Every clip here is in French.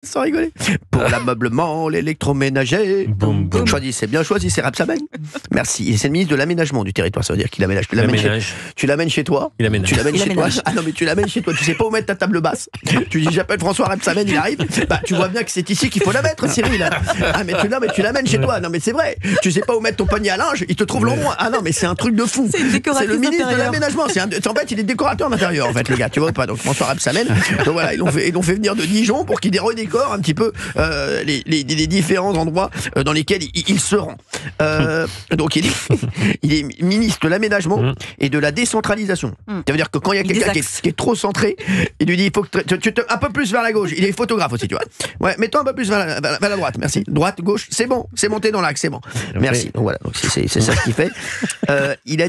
Sans rigoler. Pour l'ameublement, l'électroménager. Boum, boum. Choisissez bien, choisissez Rebsamen. Merci. Et c'est le ministre de l'aménagement du territoire. Ça veut dire qu'il aménage. Tu l'amènes chez toi. Il aménage. Tu l'amènes chez toi. Ah non, mais tu l'amènes chez toi. Tu sais pas où mettre ta table basse. Tu dis j'appelle François Rebsamen, il arrive. Bah tu vois bien que c'est ici qu'il faut la mettre, Cyril. Ah mais tu l'amènes chez toi. Non mais c'est vrai. Tu sais pas où mettre ton panier à linge. Il te trouve l'endroit. Ah non mais c'est un truc de fou. C'est le ministre de l'aménagement. En fait, il est décorateur d'intérieur. En fait, le gars. Tu vois pas. Donc François Rebsamen. Donc voilà, ils l'ont fait venir de Dijon pour qu'il redécore un petit peu les différents endroits dans lesquels il se rend. Donc il est ministre de l'aménagement et de la décentralisation. Ça veut dire que quand il y a quelqu'un qui est trop centré, il lui dit il faut que tu te un peu plus vers la gauche. Il est photographe aussi, tu vois. Ouais, mets-toi un peu plus vers la droite. Merci. Droite, gauche, c'est bon, c'est monté dans l'axe, c'est bon. Merci. Donc voilà, donc c'est ça ce qu'il fait. Il a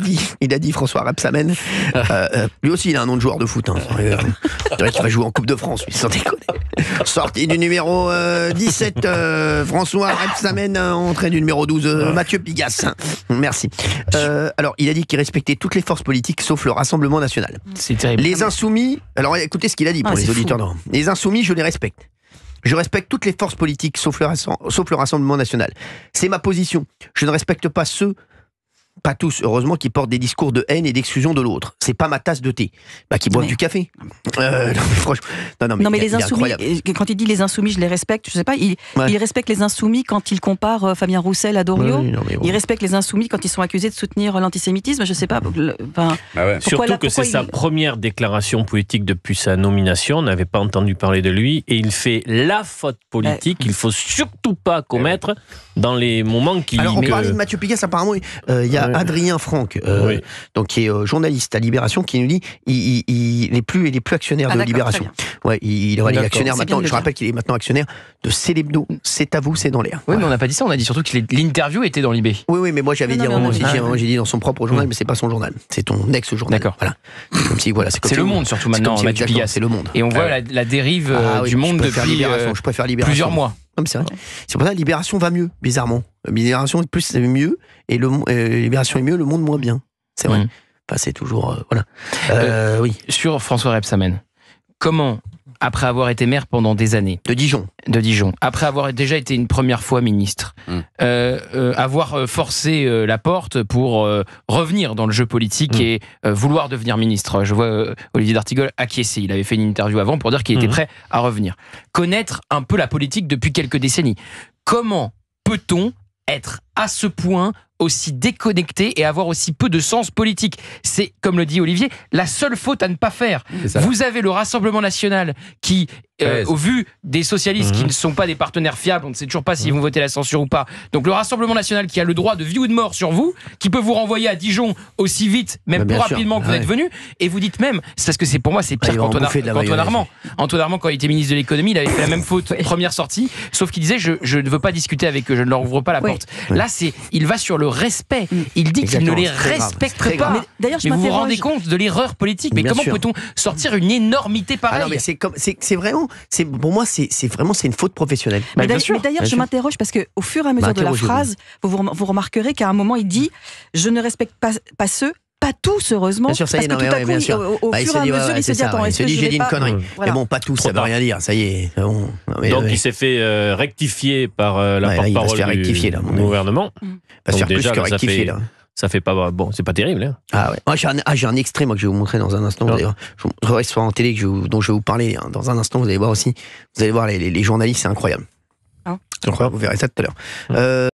dit François Rebsamen. Lui aussi, il a un nom de joueur de foot. C'est vrai qu'il va jouer en Coupe de France, lui, sans déconner. Sortie du numéro 17, François Rebsamen, entrée du numéro 12, Mathieu Pigasse. Merci. Alors, il a dit qu'il respectait toutes les forces politiques sauf le Rassemblement national. C'est terrible. Les insoumis, alors écoutez ce qu'il a dit pour les auditeurs. Les insoumis, je les respecte. Je respecte toutes les forces politiques sauf le Rassemblement national. C'est ma position. Je ne respecte pas ceux, pas tous, heureusement, qui portent des discours de haine et d'exclusion de l'autre. C'est pas ma tasse de thé. Qui boivent du café. Franchement. Non, mais les insoumis, quand il dit les insoumis, je les respecte, je sais pas, il respecte les insoumis quand il compare Fabien Roussel à Doriot. Il respecte les insoumis quand ils sont accusés de soutenir l'antisémitisme, je sais pas. Surtout que c'est sa première déclaration politique depuis sa nomination, on n'avait pas entendu parler de lui, et il fait la faute politique qu'il faut surtout pas commettre dans les moments qui... Alors on parlait de Mathieu Pigasse, apparemment, il y a Adrien Franck, donc qui est journaliste à Libération, qui nous dit il est plus actionnaire de Libération. Ouais, il est actionnaire maintenant. Je rappelle qu'il est maintenant actionnaire de Célébdo. C'est à vous, c'est dans l'air. Oui, mais on n'a pas dit ça. On a dit surtout que l'interview était dans Libé. Oui, mais moi j'avais dit j'ai dit dans son propre journal, mais c'est pas son journal. C'est ton ex-journal. D'accord. Voilà. C'est Le Monde surtout maintenant. Mathieu Pigasse, c'est Le Monde. Et on voit la dérive du Monde depuis je préfère Libération. Plusieurs mois. Non, c'est vrai. C'est pour ça que Libération va mieux, bizarrement. Libération plus c'est mieux et Libération est mieux, Le Monde moins bien. C'est vrai. Enfin, c'est toujours voilà. Oui. Sur François Rebsamen, comment, après avoir été maire pendant des années de Dijon, après avoir déjà été une première fois ministre, avoir forcé la porte pour revenir dans le jeu politique et vouloir devenir ministre. Je vois Olivier d'Artigol acquiescer. Il avait fait une interview avant pour dire qu'il était prêt à revenir. Connaître un peu la politique depuis quelques décennies. Comment peut-on être à ce point aussi déconnecté et avoir aussi peu de sens politique? C'est, comme le dit Olivier, la seule faute à ne pas faire. Vous avez le Rassemblement national qui, au vu des socialistes qui ne sont pas des partenaires fiables, on ne sait toujours pas s'ils vont voter la censure ou pas, donc le Rassemblement national qui a le droit de vie ou de mort sur vous, qui peut vous renvoyer à Dijon aussi vite, même plus rapidement que vous êtes venu, et vous dites même, c'est parce que pour moi c'est pire qu'Antoine Armand. Antoine Armand, quand il était ministre de l'économie, il avait fait la même faute première sortie, sauf qu'il disait je ne veux pas discuter avec eux, je ne leur ouvre pas la porte. Là il va sur le respect. Il dit qu'il ne les respecte pas. Mais vous vous rendez compte de l'erreur politique? Mais comment peut-on sortir une énormité pareille? Mais c'est vraiment, pour moi, c'est une faute professionnelle. Mais d'ailleurs, je m'interroge parce que au fur et à mesure de la phrase, vous remarquerez qu'à un moment, il dit je ne respecte pas ceux. Pas tous, heureusement. Bien sûr, ça y est, parce que tout à coup, au fur et à mesure, il se dit attends, est-ce que j'ai dit une connerie. Mais bon, pas tous, ça veut rien dire, ça y est. Donc il s'est fait rectifier par la porte-parole du gouvernement. Pas se faire plus que rectifier, là. Ça fait pas bon, c'est pas terrible. Hein. Ah ouais. J'ai un extrait que je vais vous montrer dans un instant. D'ailleurs, je reste sur en télé dont je vais vous parler dans un instant. Vous allez voir aussi. Vous allez voir les journalistes, c'est incroyable. Vous verrez ça tout à l'heure.